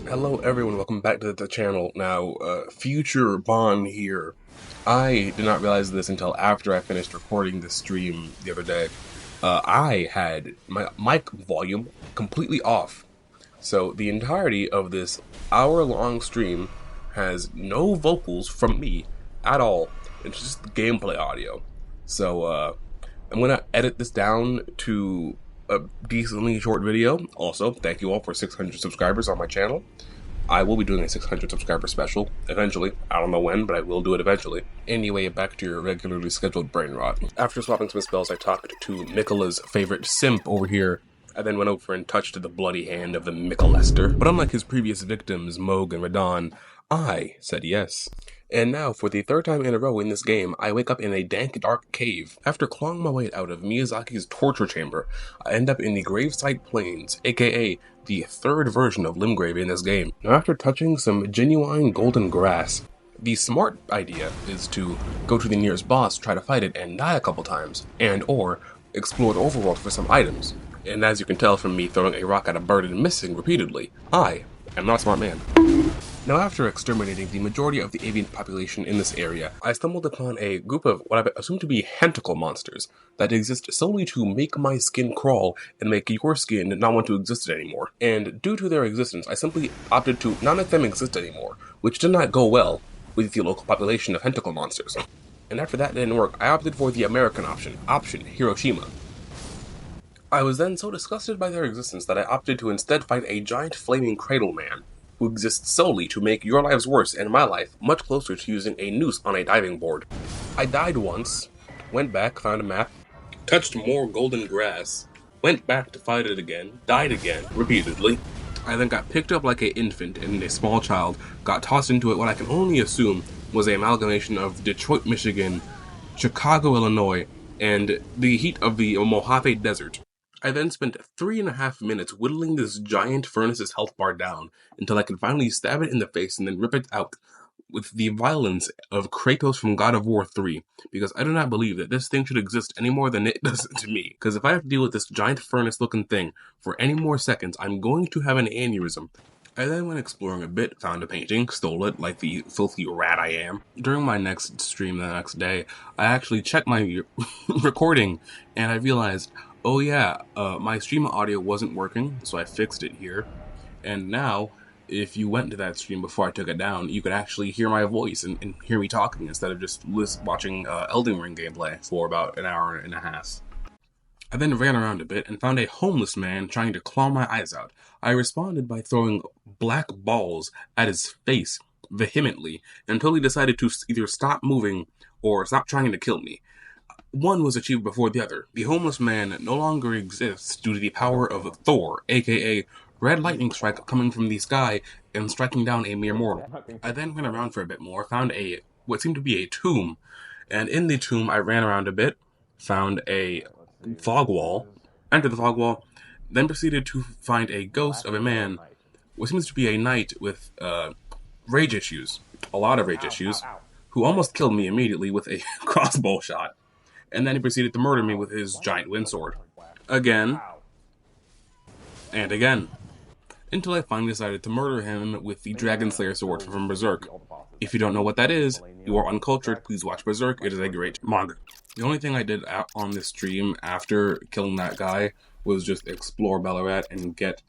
Hello everyone, welcome back to the channel. Now, future Bond here. I did not realize this until after I finished recording this stream the other day. I had my mic volume completely off. So the entirety of this hour-long stream has no vocals from me at all. It's just gameplay audio. So, I'm gonna edit this down to a decently short video. Also, thank you all for 600 subscribers on my channel. I will be doing a 600 subscriber special eventually. I don't know when, but I will do it eventually. Anyway, back to your regularly scheduled brain rot. After swapping some spells, I talked to Miquella's favorite simp over here. I then went over and touched the bloody hand of the Miquelester. But unlike his previous victims, Mohg and Radahn, I said yes. And now, for the third time in a row in this game, I wake up in a dank, dark cave. After clawing my way out of Miyazaki's torture chamber, I end up in the Gravesite Plains, aka the third version of Limgrave in this game. Now, after touching some genuine golden grass, the smart idea is to go to the nearest boss, try to fight it, and die a couple times, or explore the overworld for some items. And as you can tell from me throwing a rock at a bird and missing repeatedly, I am not a smart man. Now, after exterminating the majority of the avian population in this area, I stumbled upon a group of what I assume to be tentacle monsters that exist solely to make my skin crawl and make your skin not want to exist anymore. And due to their existence, I simply opted to not make them exist anymore, which did not go well with the local population of tentacle monsters. And after that didn't work, I opted for the American option, Hiroshima. I was then so disgusted by their existence that I opted to instead fight a giant flaming cradle man, who exists solely to make your lives worse and my life much closer to using a noose on a diving board. I died once, went back, found a map, touched more golden grass, went back to fight it again, died again, repeatedly. I then got picked up like an infant and a small child, got tossed into it what I can only assume was an amalgamation of Detroit, Michigan, Chicago, Illinois, and the heat of the Mojave Desert. I then spent 3.5 minutes whittling this giant furnace's health bar down until I could finally stab it in the face and then rip it out with the violence of Kratos from God of War 3, because I do not believe that this thing should exist any more than it does to me. Because if I have to deal with this giant furnace-looking thing for any more seconds, I'm going to have an aneurysm. I then went exploring a bit, found a painting, stole it like the filthy rat I am. During my next stream the next day, I actually checked my recording, and I realized, oh yeah, my stream audio wasn't working, so I fixed it here. And now, if you went to that stream before I took it down, you could actually hear my voice and hear me talking instead of just watching Elden Ring gameplay for about an hour and a half. I then ran around a bit and found a homeless man trying to claw my eyes out. I responded by throwing black balls at his face vehemently until he decided to either stop moving or stop trying to kill me. One was achieved before the other. The homeless man no longer exists due to the power of Thor, aka red lightning strike coming from the sky and striking down a mere mortal. I then went around for a bit more, found what seemed to be a tomb, and in the tomb I ran around a bit, found a fog wall, entered the fog wall, then proceeded to find a ghost of a man, what seems to be a knight with rage issues, a lot of rage issues, who almost killed me immediately with a crossbow shot. And then he proceeded to murder me with his giant wind sword. Again. And again. Until I finally decided to murder him with the Dragon Slayer sword from Berserk. If you don't know what that is, you are uncultured, please watch Berserk, it is a great manga. The only thing I did on this stream after killing that guy was just explore Ballarat and get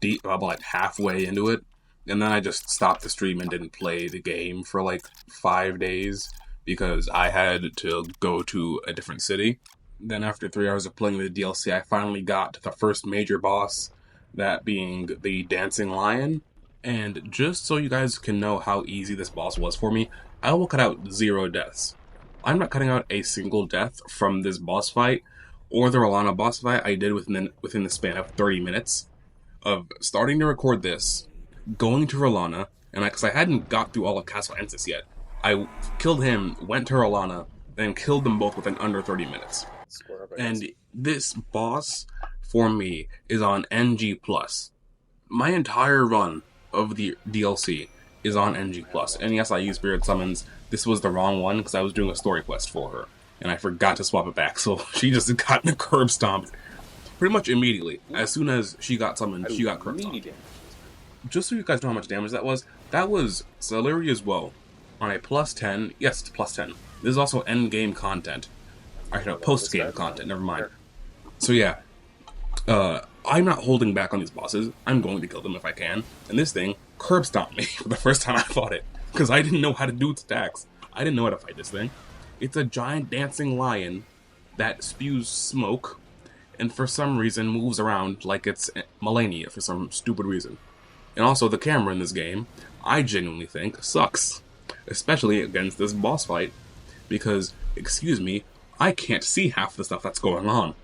deep, like halfway into it. And then I just stopped the stream and didn't play the game for like 5 days, because I had to go to a different city. Then after 3 hours of playing the DLC, I finally got to the first major boss, that being the Dancing Lion. And just so you guys can know how easy this boss was for me, I will cut out 0 deaths. I'm not cutting out a single death from this boss fight, or the Rolana boss fight I did within the span of 30 minutes of starting to record this, going to Rolana, and because I hadn't got through all of Castle Ensis yet, I killed him, went to Rolana, then killed them both within under 30 minutes. And this boss, for me, is on NG+. My entire run of the DLC is on NG+. And yes, I use Spirit Summons. This was the wrong one, because I was doing a story quest for her, and I forgot to swap it back, so she just got curb stomped pretty much immediately. As soon as she got summoned, she got curb stomped. just so you guys know how much damage that was Celery as well. On a plus 10, yes, it's plus 10. This is also end game content. Actually, no, post game content, never mind. So yeah, I'm not holding back on these bosses. I'm going to kill them if I can. And this thing curb stomped me for the first time I fought it. Because I didn't know how to do its attacks. I didn't know how to fight this thing. It's a giant dancing lion that spews smoke and for some reason moves around like it's Melania for some stupid reason. And also, the camera in this game, I genuinely think, sucks. Especially against this boss fight. Because, excuse me, I can't see half the stuff that's going on.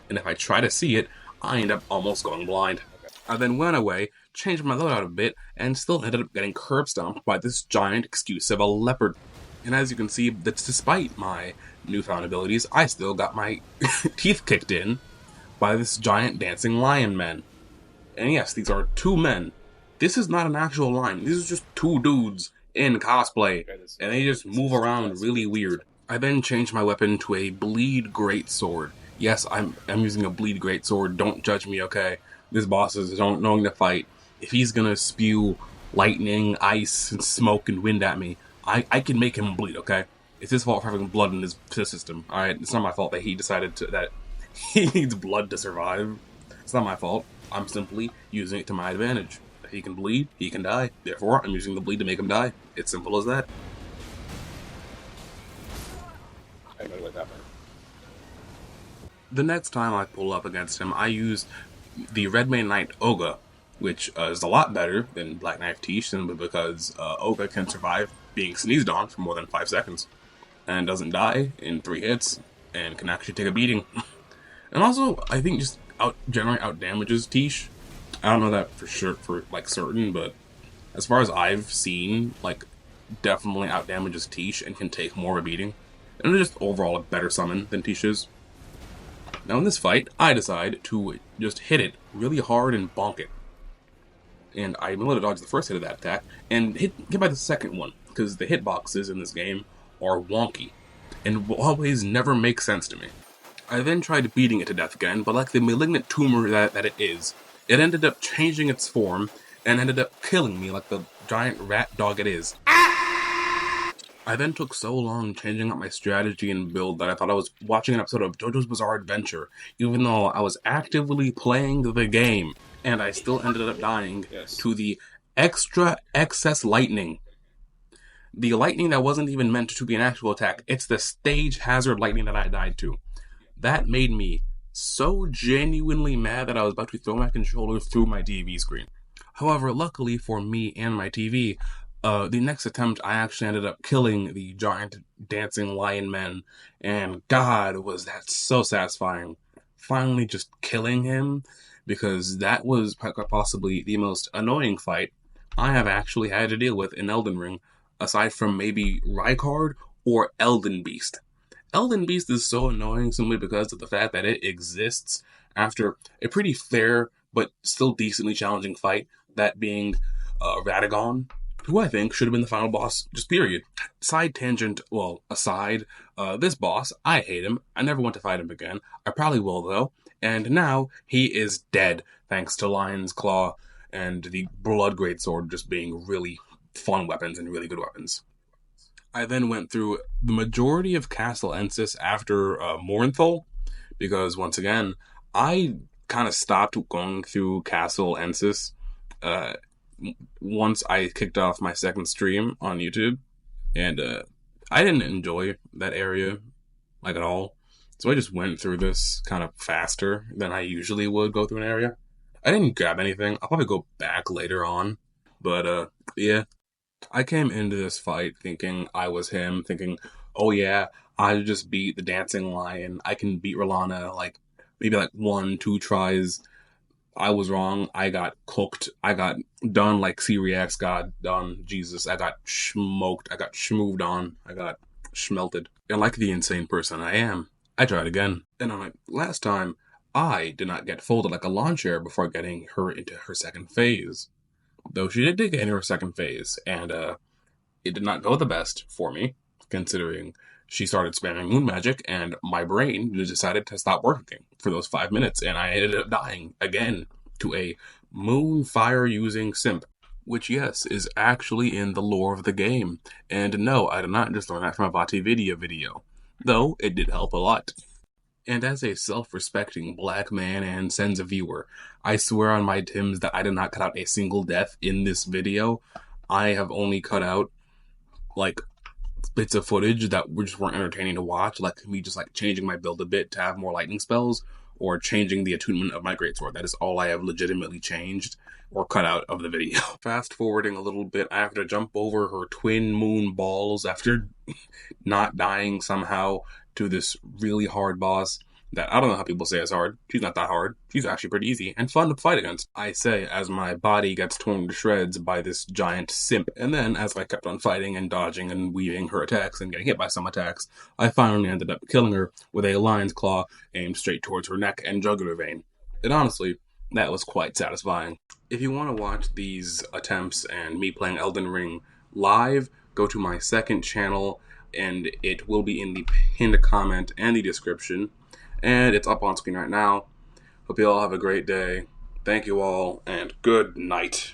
And if I try to see it, I end up almost going blind. I then went away, changed my loadout a bit, and still ended up getting curb stomped by this giant excuse of a leopard. And as you can see, that's despite my newfound abilities, I still got my teeth kicked in by this giant dancing lion man. And yes, these are two men. This is not an actual lion. These are just two dudes in cosplay, and they just move around really weird. I then changed my weapon to a bleed greatsword. Yes, I'm using a bleed greatsword. Don't judge me, okay? This boss is don't knowing to fight. If he's gonna spew lightning, ice, and smoke and wind at me, I can make him bleed, okay? It's his fault for having blood in his system, alright? It's not my fault that he decided that he needs blood to survive. It's not my fault. I'm simply using it to my advantage. If he can bleed, he can die. Therefore, I'm using the bleed to make him die. It's simple as that. I know what happened. The next time I pull up against him, I use the Red Mane Knight Oga, which is a lot better than Black Knife Tish, simply because Oga can survive being sneezed on for more than 5 seconds, and doesn't die in 3 hits, and can actually take a beating. And also, I think just generally out damages Tish. I don't know that for sure, for like certain, but as far as I've seen, like definitely out damages Tish and can take more of a beating. And it's just overall a better summon than Tish is. Now in this fight, I decide to just hit it really hard and bonk it. And I'm able to dodge the first hit of that attack, and get by the second one, because the hitboxes in this game are wonky, and will always never make sense to me. I then tried beating it to death again, but like the malignant tumor that it is, it ended up changing its form, and ended up killing me like the giant rat dog it is. I then took so long changing up my strategy and build that I thought I was watching an episode of JoJo's Bizarre Adventure, even though I was actively playing the game, and I still ended up dying to the extra excess lightning. The lightning that wasn't even meant to be an actual attack, it's the stage hazard lightning that I died to. That made me so genuinely mad that I was about to throw my controller through my TV screen. However, luckily for me and my TV, the next attempt, I actually ended up killing the giant dancing lion man, and God, was that so satisfying. Finally just killing him, because that was possibly the most annoying fight I have actually had to deal with in Elden Ring, aside from maybe Rykard or Elden Beast. Elden Beast is so annoying simply because of the fact that it exists after a pretty fair but still decently challenging fight, that being Radagon, who I think should have been the final boss, just period. Side tangent, well, aside, this boss, I hate him. I never want to fight him again. I probably will, though. And now, he is dead, thanks to Lion's Claw and the Blood Greatsword just being really fun weapons and really good weapons. I then went through the majority of Castle Ensis after Mournthal, because once again, I kind of stopped going through Castle Ensis once I kicked off my second stream on YouTube, and I didn't enjoy that area like at all, so I just went through this kind of faster than I usually would go through an area. I didn't grab anything. I'll probably go back later on, but yeah. I came into this fight thinking I was him, thinking, oh yeah, I just beat the dancing lion. I can beat Rolana maybe 1-2 tries. I was wrong. I got cooked. I got done like C-Reacts got done. Jesus, I got smoked. I got schmooved on. I got schmelted. And like the insane person I am, I tried again. And on my last time, I did not get folded like a lawn chair before getting her into her second phase. Though she did get into her second phase, and it did not go the best for me, considering she started spamming moon magic, and my brain just decided to stop working for those 5 minutes, and I ended up dying again to a moon fire using simp. which, yes, is actually in the lore of the game. And no, I did not just learn that from a Batividia video, though it did help a lot. And as a self-respecting black man and Senza viewer, I swear on my Tims that I did not cut out a single death in this video. I have only cut out, like, bits of footage that just weren't entertaining to watch, like me just like changing my build a bit to have more lightning spells, or changing the attunement of my greatsword. That is all I have legitimately changed or cut out of the video. Fast forwarding a little bit, I have to jump over her twin moon balls after not dying somehow to this really hard boss that I don't know how people say is hard. She's not that hard. She's actually pretty easy and fun to fight against. I say as my body gets torn to shreds by this giant simp, and then as I kept on fighting and dodging and weaving her attacks and getting hit by some attacks, I finally ended up killing her with a lion's claw aimed straight towards her neck and jugular vein. And honestly, that was quite satisfying. If you want to watch these attempts and me playing Elden Ring live, go to my second channel, and it will be in the pinned comment and the description. And it's up on screen right now. Hope you all have a great day. Thank you all, and good night.